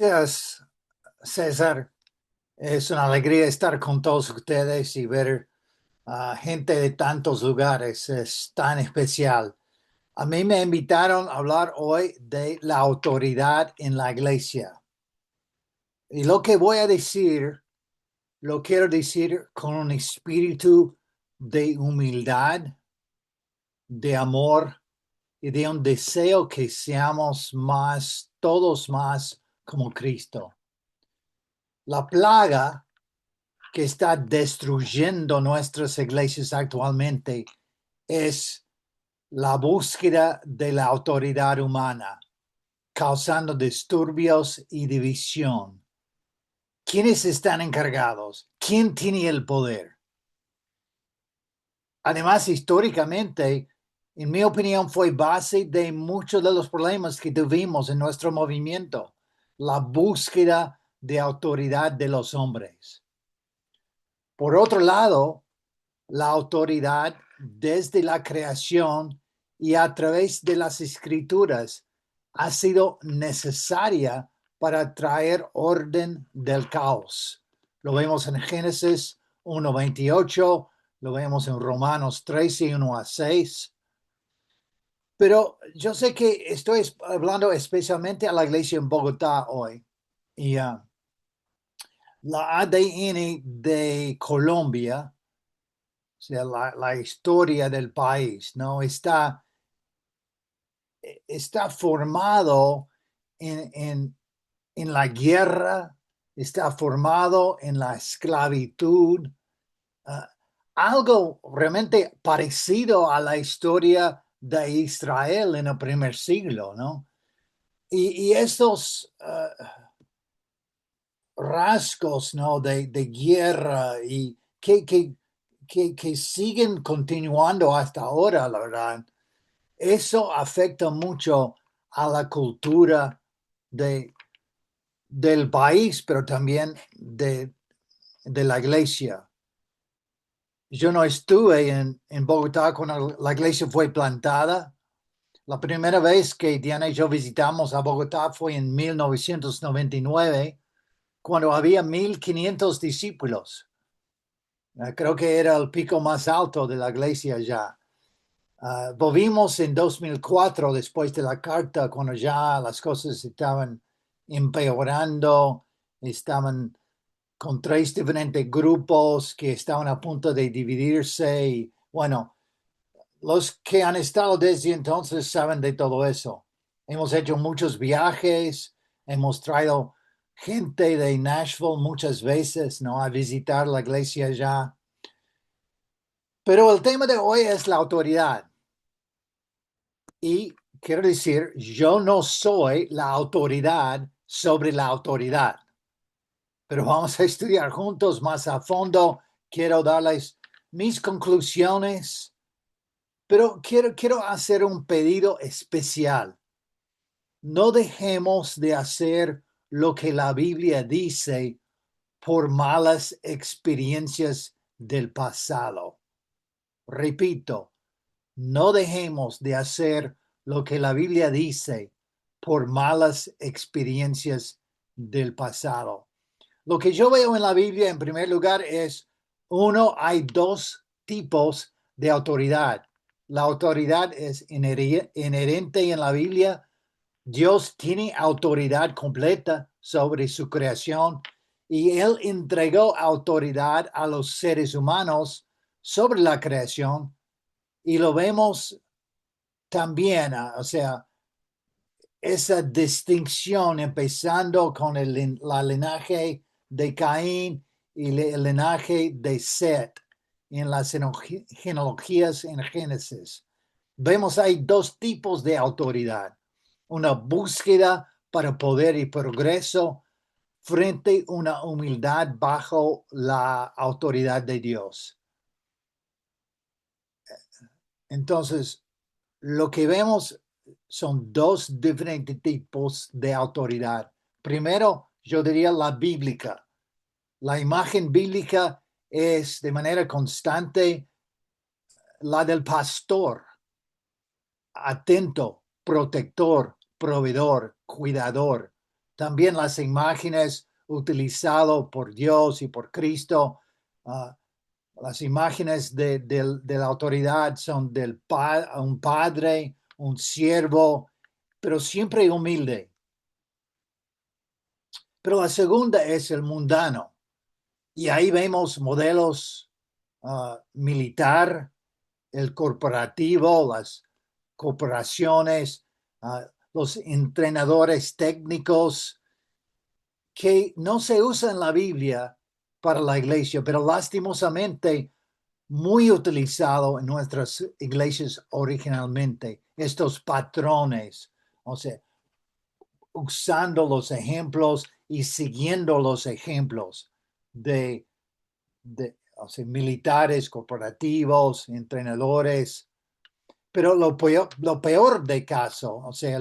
Gracias, César. Es una alegría estar con todos ustedes y ver a gente de tantos lugares. Es tan especial. A mí me invitaron a hablar hoy de la autoridad en la iglesia. Y lo que voy a decir, lo quiero decir con un espíritu de humildad, de amor y de un deseo que seamos más, todos más como Cristo. La plaga que está destruyendo nuestras iglesias actualmente es la búsqueda de la autoridad humana, causando disturbios y división. ¿Quiénes están encargados? ¿Quién tiene el poder? Además, históricamente, en mi opinión, fue base de muchos de los problemas que tuvimos en nuestro movimiento, la búsqueda de autoridad de los hombres. Por otro lado, la autoridad desde la creación y a través de las escrituras ha sido necesaria para traer orden del caos. Lo vemos en Génesis 1:28, lo vemos en Romanos 13, 1 a 6. Pero yo sé que estoy hablando especialmente a la iglesia en Bogotá hoy. Y la ADN de Colombia, o sea, la historia del país, ¿no? Está formado en, en, en la guerra, está formado en la esclavitud, uh, algo realmente parecido a la historia de Israel en el primer siglo, ¿no? Y estos rasgos, ¿no? De guerra y que siguen continuando hasta ahora, la verdad. Eso afecta mucho a la cultura de, del país, pero también de la iglesia. Yo no estuve en Bogotá cuando la iglesia fue plantada. La primera vez que Diana y yo visitamos a Bogotá fue en 1999, cuando había 1,500 discípulos. Creo que era el pico más alto de la iglesia ya. Volvimos en 2004 después de la carta, cuando ya las cosas estaban empeorando, estaban con tres diferentes grupos que estaban a punto de dividirse. Y bueno, los que han estado desde entonces saben de todo eso. Hemos hecho muchos viajes, hemos traído gente de Nashville muchas veces, ¿no? A visitar la iglesia ya. Pero el tema de hoy es la autoridad. Y quiero decir, yo no soy la autoridad sobre la autoridad, pero vamos a estudiar juntos más a fondo. Quiero darles mis conclusiones, pero quiero hacer un pedido especial. No dejemos de hacer lo que la Biblia dice por malas experiencias del pasado. Repito, no dejemos de hacer lo que la Biblia dice por malas experiencias del pasado. Lo que yo veo en la Biblia, en primer lugar, es, uno, hay dos tipos de autoridad. La autoridad es inherente en la Biblia. Dios tiene autoridad completa sobre su creación y Él entregó autoridad a los seres humanos sobre la creación y lo vemos también, o sea, esa distinción empezando con la linaje de Caín y el linaje de Set en las genealogías en Génesis. Vemos hay dos tipos de autoridad, una búsqueda para poder y progreso frente a una humildad bajo la autoridad de Dios. Entonces, lo que vemos son dos diferentes tipos de autoridad. Primero, yo diría la bíblica. La imagen bíblica es de manera constante la del pastor, atento, protector, proveedor, cuidador. también las imágenes utilizadas por Dios y por Cristo. Las imágenes de la autoridad son un padre, un siervo, pero siempre humilde. Pero la segunda es el mundano. Y ahí vemos modelos militar, el corporativo, las corporaciones, los entrenadores técnicos, que no se usan en la Biblia para la iglesia, pero lastimosamente muy utilizado en nuestras iglesias originalmente, estos patrones, o sea, usando los ejemplos y siguiendo los ejemplos de o sea, militares, corporativos, entrenadores. Pero lo peor de caso, o sea,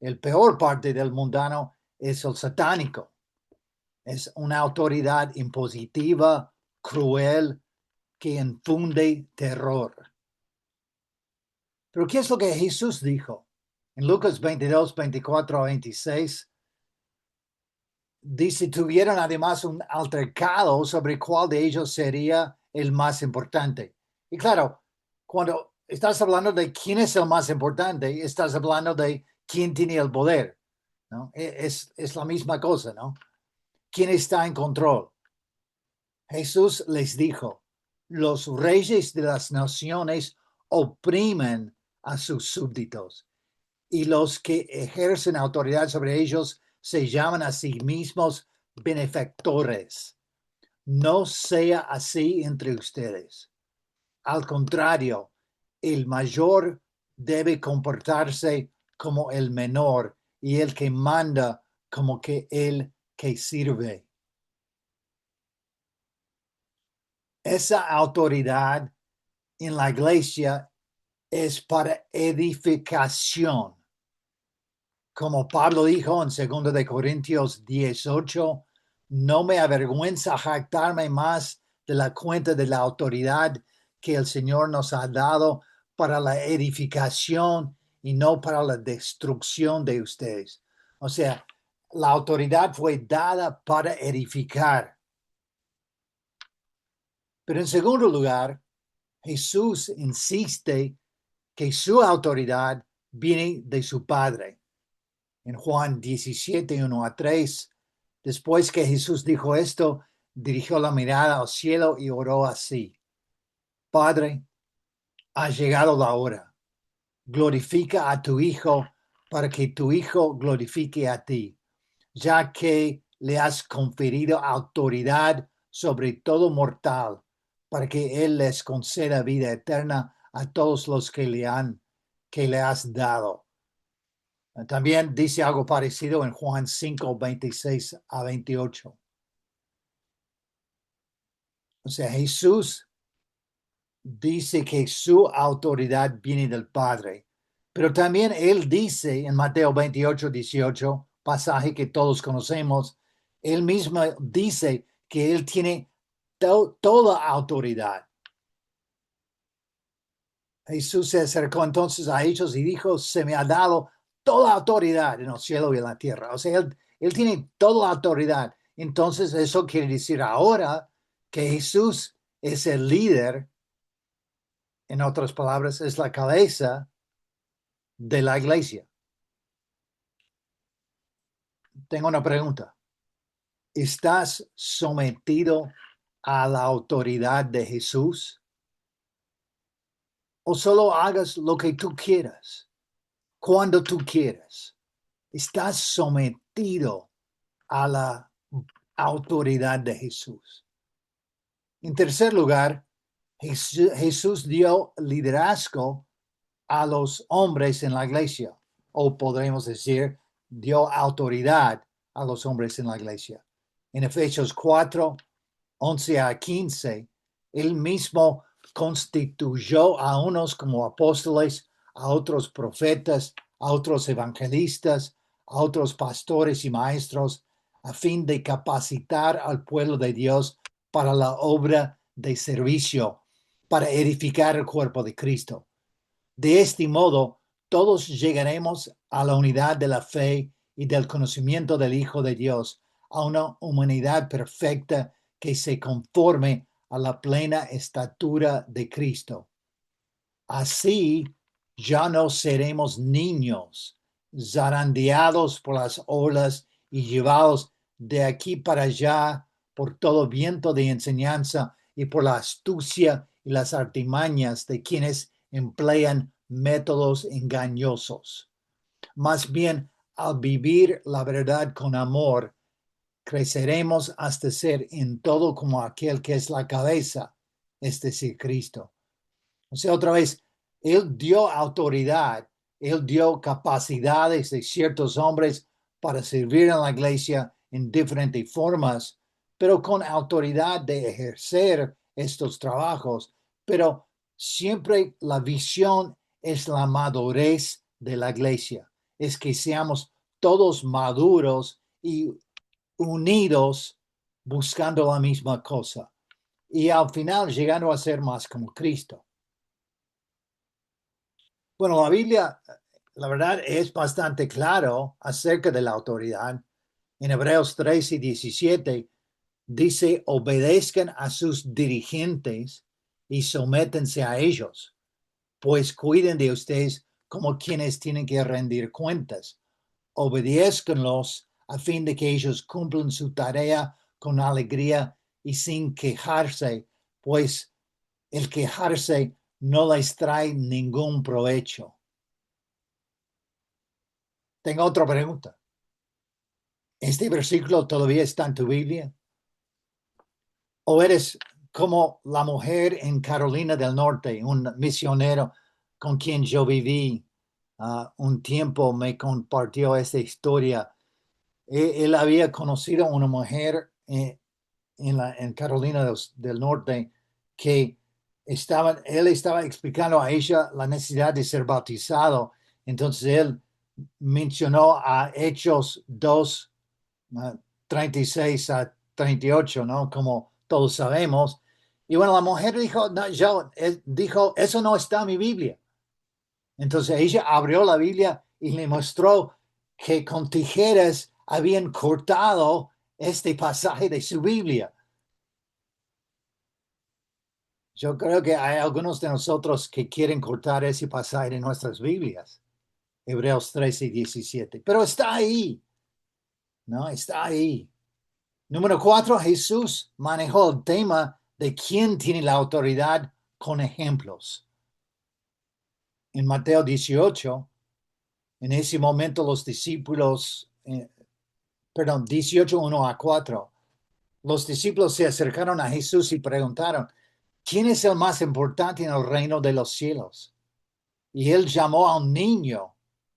el peor parte del mundano es el satánico. Es una autoridad impositiva, cruel, que infunde terror. Pero ¿qué es lo que Jesús dijo? En Lucas 22, 24 a 26, dice, tuvieron además un altercado sobre cuál de ellos sería el más importante. Y claro, cuando estás hablando de quién es el más importante, estás hablando de quién tiene el poder, ¿no? Es la misma cosa, ¿no? ¿Quién está en control? Jesús les dijo, los reyes de las naciones oprimen a sus súbditos y los que ejercen autoridad sobre ellos se llaman a sí mismos benefactores. No sea así entre ustedes. Al contrario, el mayor debe comportarse como el menor y el que manda como que el que sirve. Esa autoridad en la iglesia es para edificación. Como Pablo dijo en 2 de Corintios 18, no me avergüenza jactarme más de la cuenta de la autoridad que el Señor nos ha dado para la edificación y no para la destrucción de ustedes. O sea, la autoridad fue dada para edificar. Pero en segundo lugar, Jesús insiste que su autoridad viene de su Padre. En Juan 17, 1 a 3, después que Jesús dijo esto, dirigió la mirada al cielo y oró así: Padre, ha llegado la hora. Glorifica a tu Hijo para que tu Hijo glorifique a ti, ya que le has conferido autoridad sobre todo mortal, para que Él les conceda vida eterna a todos los que le has dado. También dice algo parecido en Juan 5, 26 a 28. O sea, Jesús dice que su autoridad viene del Padre, pero también él dice en Mateo 28, 18, pasaje que todos conocemos, él mismo dice que él tiene toda autoridad. Jesús se acercó entonces a ellos y dijo, se me ha dado toda autoridad en el cielo y en la tierra. O sea, él tiene toda la autoridad. Entonces eso quiere decir ahora que Jesús es el líder, en otras palabras, es la cabeza de la iglesia. Tengo una pregunta. ¿Estás sometido a la autoridad de Jesús? ¿O solo hagas lo que tú quieras, cuando tú quieras? ¿Estás sometido a la autoridad de Jesús? En tercer lugar, Jesús dio liderazgo a los hombres en la iglesia, o podremos decir, dio autoridad a los hombres en la iglesia. En Efesios 4, 11 a 15, él mismo constituyó a unos como apóstoles, a otros profetas, a otros evangelistas, a otros pastores y maestros, a fin de capacitar al pueblo de Dios para la obra de servicio, para edificar el cuerpo de Cristo. De este modo, todos llegaremos a la unidad de la fe y del conocimiento del Hijo de Dios, a una humanidad perfecta que se conforme a la plena estatura de Cristo. Así ya no seremos niños, zarandeados por las olas y llevados de aquí para allá por todo viento de enseñanza y por la astucia y las artimañas de quienes emplean métodos engañosos. Más bien, al vivir la verdad con amor, creceremos hasta ser en todo como aquel que es la cabeza, es decir, Cristo. O sea, otra vez, Él dio autoridad, Él dio capacidades de ciertos hombres para servir en la iglesia en diferentes formas, pero con autoridad de ejercer estos trabajos. Pero siempre la visión es la madurez de la iglesia, es que seamos todos maduros y unidos buscando la misma cosa y al final llegando a ser más como Cristo. Bueno, la Biblia, la verdad, es bastante claro acerca de la autoridad. En Hebreos 13 y 17 dice, obedezcan a sus dirigentes y sométense a ellos, pues cuiden de ustedes como quienes tienen que rendir cuentas. Obedézcanlos a fin de que ellos cumplan su tarea con alegría y sin quejarse, pues el quejarse no les trae ningún provecho. Tengo otra pregunta. ¿Este versículo todavía está en tu Biblia? ¿O eres como la mujer en Carolina del Norte, un misionero con quien yo viví un tiempo, me compartió esta historia? Él había conocido a una mujer en Carolina del Norte que él estaba explicando a ella la necesidad de ser bautizado. Entonces él mencionó a Hechos 2, 36 a 38, ¿no? Como todos sabemos. Y bueno, la mujer dijo, no, dijo, eso no está en mi Biblia. Entonces ella abrió la Biblia y le mostró que con tijeras habían cortado este pasaje de su Biblia. Yo creo que hay algunos de nosotros que quieren cortar ese pasaje de nuestras Biblias, Hebreos 13 y 17, pero está ahí, ¿no? Está ahí. Número 4, Jesús manejó el tema de quién tiene la autoridad con ejemplos. En Mateo 18, en ese momento los discípulos, 18, 1 a 4, los discípulos se acercaron a Jesús y preguntaron, ¿quién es el más importante en el reino de los cielos? Y él llamó a un niño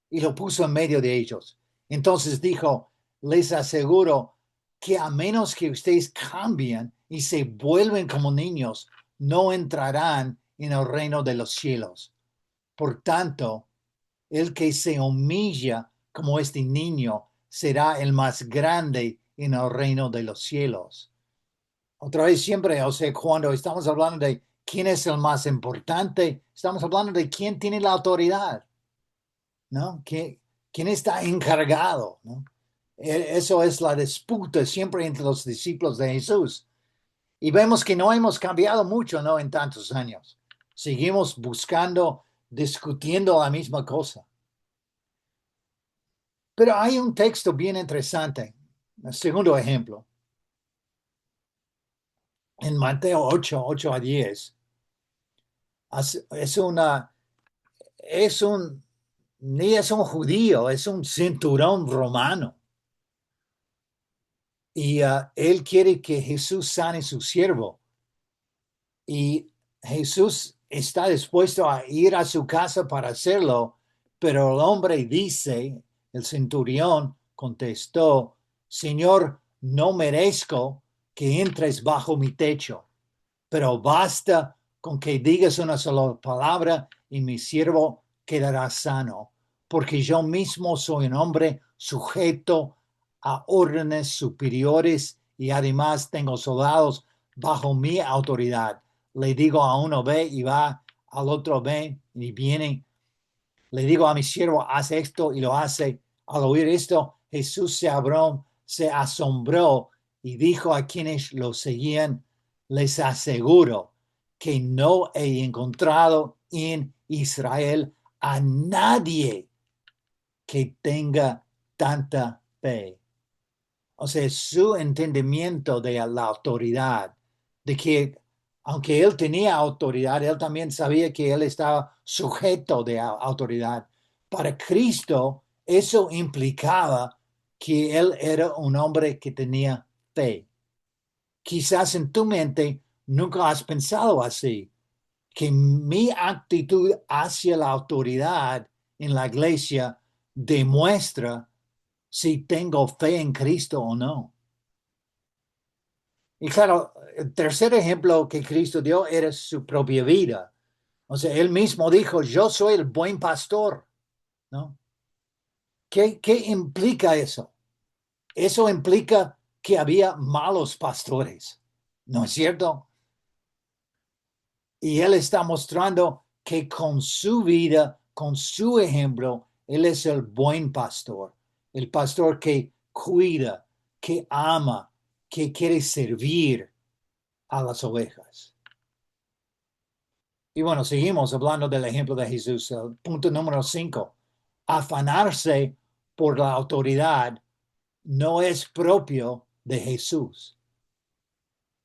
y lo puso en medio de ellos. Entonces dijo, les aseguro que a menos que ustedes cambien y se vuelven como niños, no entrarán en el reino de los cielos. Por tanto, el que se humilla como este niño será el más grande en el reino de los cielos. Otra vez siempre, o sea, cuando estamos hablando de quién es el más importante, estamos hablando de quién tiene la autoridad, ¿no? ¿Quién está encargado, ¿no? Eso es la disputa siempre entre los discípulos de Jesús. Y vemos que no hemos cambiado mucho, ¿no? En tantos años. Seguimos buscando, discutiendo la misma cosa. Pero hay un texto bien interesante. El segundo ejemplo. En Mateo 8, 8 a 10. Es una, es un, ni es un judío, es un cinturón romano. Y él quiere que Jesús sane su siervo. Y Jesús está dispuesto a ir a su casa para hacerlo, pero el hombre dice, el centurión contestó, Señor, no merezco que entres bajo mi techo, pero basta con que digas una sola palabra y mi siervo quedará sano, porque yo mismo soy un hombre sujeto a órdenes superiores y además tengo soldados bajo mi autoridad. Le digo a uno ve y va, al otro ve y viene. Le digo a mi siervo, haz esto y lo hace. Al oír esto, Jesús se asombró y dijo a quienes lo seguían, les aseguro que no he encontrado en Israel a nadie que tenga tanta fe. O sea, su entendimiento de la autoridad, de que aunque él tenía autoridad, él también sabía que él estaba sujeto de autoridad. Para Cristo, eso implicaba que él era un hombre que tenía fe. Quizás en tu mente nunca has pensado así, que mi actitud hacia la autoridad en la iglesia demuestra si tengo fe en Cristo o no. Y claro, el tercer ejemplo que Cristo dio era su propia vida. O sea, él mismo dijo, yo soy el buen pastor, ¿no? ¿Qué implica eso? Eso implica que había malos pastores, ¿no es cierto? Y él está mostrando que con su vida, con su ejemplo, él es el buen pastor, el pastor que cuida, que ama, que quiere servir a las ovejas. Y bueno, seguimos hablando del ejemplo de Jesús. El punto número 5, afanarse por la autoridad no es propio de Jesús.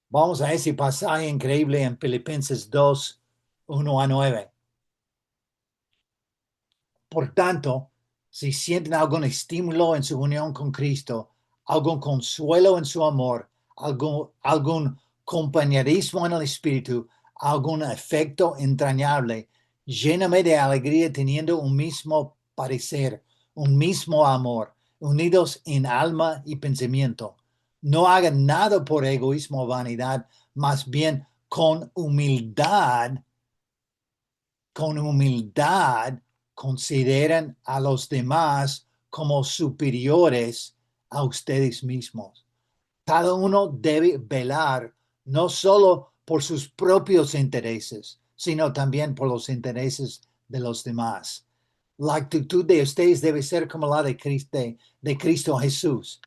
Vamos a ese pasaje increíble en Filipenses 2, 1 a 9. Por tanto, si sienten algún estímulo en su unión con Cristo, algún consuelo en su amor, algún compañerismo en el Espíritu, algún afecto entrañable, lléname de alegría teniendo un mismo parecer, un mismo amor, unidos en alma y pensamiento. No hagan nada por egoísmo o vanidad, más bien con humildad consideran a los demás como superiores a ustedes mismos. Cada uno debe velar no solo por sus propios intereses, sino también por los intereses de los demás. La actitud de ustedes debe ser como la de Cristo Jesús,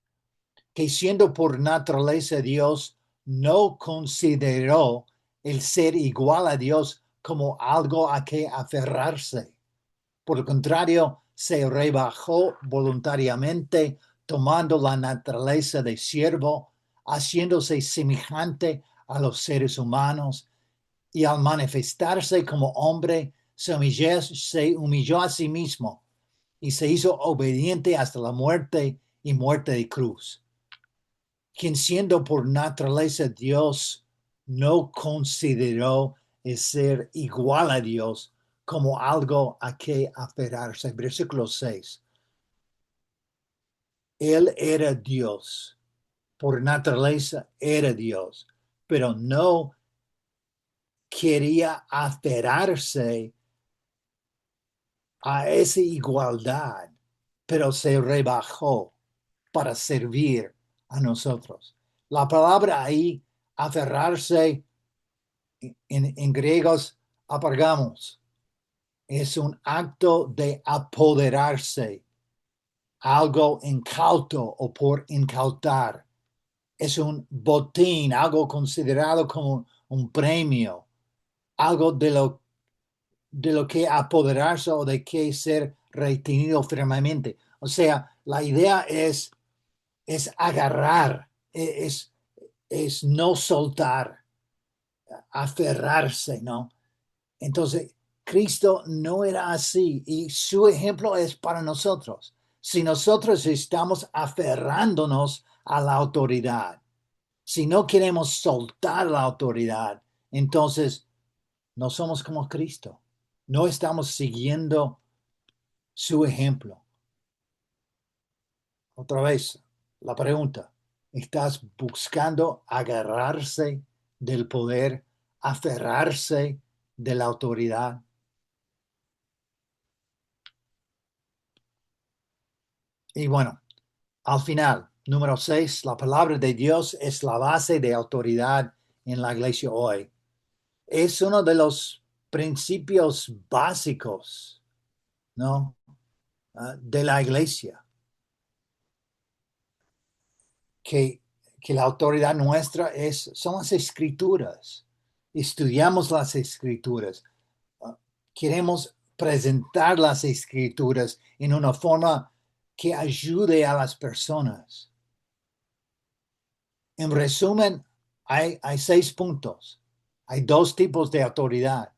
que siendo por naturaleza Dios, no consideró el ser igual a Dios como algo a que aferrarse. Por el contrario, se rebajó voluntariamente, tomando la naturaleza de siervo, haciéndose semejante a los seres humanos, y al manifestarse como hombre, se humilló a sí mismo y se hizo obediente hasta la muerte y muerte de cruz. Quien siendo por naturaleza Dios, no consideró el ser igual a Dios como algo a que aferrarse. Versículo 6. Él era Dios, por naturaleza era Dios, pero no quería aferrarse a esa igualdad, pero se rebajó para servir a nosotros. La palabra ahí, aferrarse, en griegos, apargamos, es un acto de apoderarse, algo incauto o por incautar. Es un botín, algo considerado como un premio, algo de lo que apoderarse o de que ser retenido firmemente. O sea, la idea es agarrar, es no soltar, aferrarse, ¿no? Entonces, Cristo no era así y su ejemplo es para nosotros. Si nosotros estamos aferrándonos a la autoridad, si no queremos soltar la autoridad, entonces no somos como Cristo. No estamos siguiendo su ejemplo. Otra vez, la pregunta, ¿estás buscando agarrarse del poder, aferrarse de la autoridad? Y bueno, al final, número 6, la palabra de Dios es la base de autoridad en la iglesia hoy. Es uno de los principios básicos, ¿no? De la iglesia. que, que la autoridad nuestra son las escrituras. Estudiamos las escrituras. Queremos presentar las escrituras en una forma que ayude a las personas. En resumen, hay 6 puntos. Hay 2 tipos de autoridad.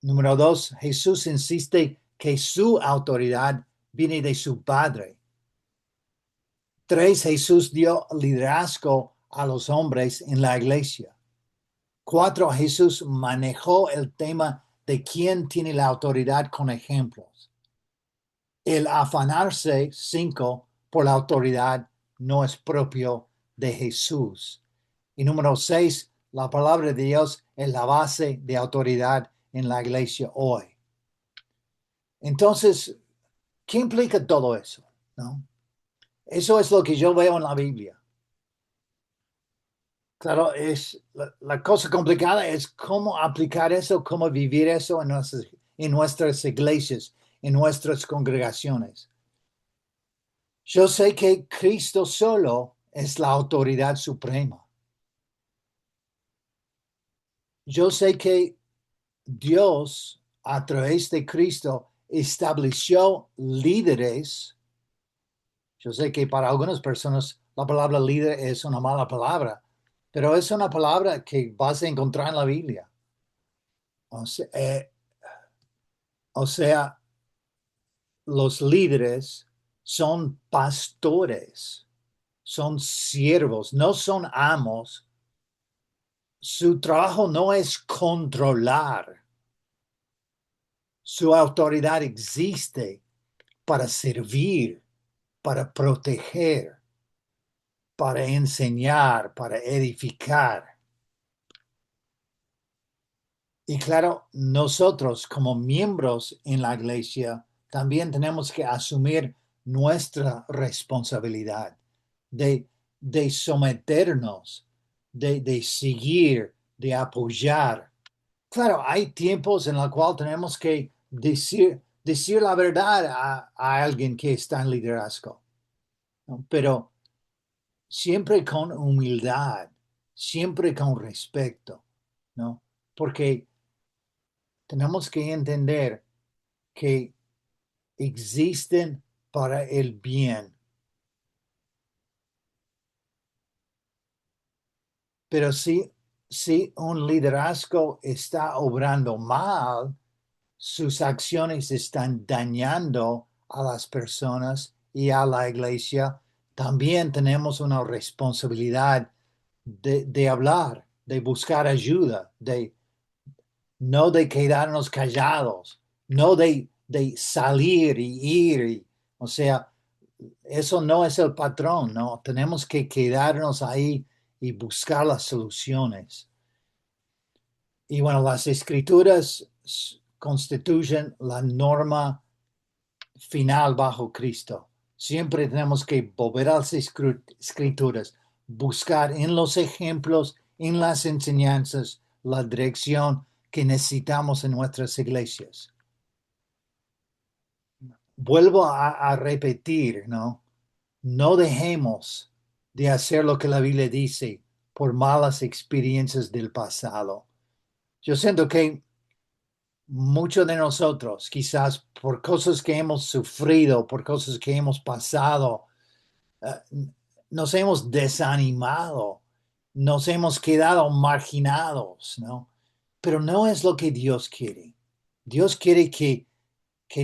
Número 2, Jesús insiste que su autoridad viene de su Padre. 3, Jesús dio liderazgo a los hombres en la iglesia. 4, Jesús manejó el tema de quién tiene la autoridad con ejemplos. El afanarse, 5, por la autoridad no es propio de Jesús. Y número 6, la palabra de Dios es la base de autoridad en la iglesia hoy. Entonces, ¿qué implica todo eso? ¿No? Eso es lo que yo veo en la Biblia. Claro, la cosa complicada es cómo aplicar eso, cómo vivir eso en nuestras iglesias, en nuestras congregaciones. Yo sé que Cristo solo es la autoridad suprema. Yo sé que Dios, a través de Cristo, estableció líderes. Yo sé que para algunas personas la palabra líder es una mala palabra, pero es una palabra que vas a encontrar en la Biblia. O sea, los líderes son pastores, son siervos, no son amos. Su trabajo no es controlar. Su autoridad existe para servir, para proteger, para enseñar, para edificar. Y claro, nosotros como miembros en la iglesia también tenemos que asumir nuestra responsabilidad de, de someternos, de seguir, de apoyar. Claro, hay tiempos en los cuales tenemos que decir la verdad a alguien que está en liderazgo, ¿no? Pero siempre con humildad, siempre con respeto, ¿no? Porque tenemos que entender que existen para el bien, pero si un liderazgo está obrando mal, sus acciones están dañando a las personas y a la iglesia, también tenemos una responsabilidad de hablar, de buscar ayuda, no de quedarnos callados, no de salir y ir. O sea, eso no es el patrón, ¿no? Tenemos que quedarnos ahí y buscar las soluciones. Y bueno, las escrituras constituyen la norma final bajo Cristo. Siempre tenemos que volver a las escrituras, buscar en los ejemplos, en las enseñanzas, la dirección que necesitamos en nuestras iglesias. Vuelvo a repetir, ¿no? No dejemos de hacer lo que la Biblia dice por malas experiencias del pasado. Yo siento que muchos de nosotros, quizás por cosas que hemos sufrido, por cosas que hemos pasado, nos hemos desanimado, nos hemos quedado marginados, ¿no? Pero no es lo que Dios quiere. Dios quiere que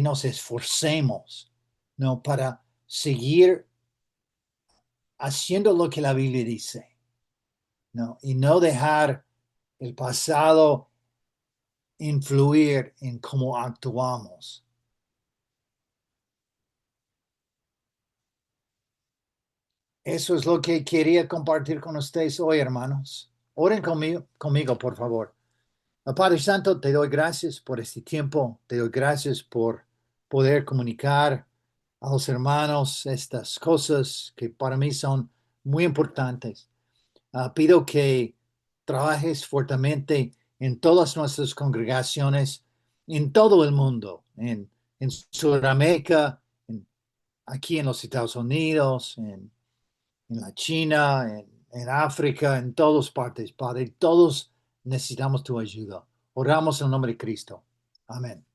nos esforcemos, ¿no? Para seguir haciendo lo que la Biblia dice, ¿no? Y no dejar el pasado influir en cómo actuamos. Eso es lo que quería compartir con ustedes hoy, hermanos. Oren conmigo, por favor. Padre Santo, te doy gracias por este tiempo. Te doy gracias por poder comunicar a los hermanos estas cosas que para mí son muy importantes. Pido que trabajes fuertemente en todas nuestras congregaciones, en todo el mundo, en Sudamérica, aquí en los Estados Unidos, en la China, en África, en todas partes, Padre. Todos necesitamos tu ayuda. Oramos en el nombre de Cristo. Amén.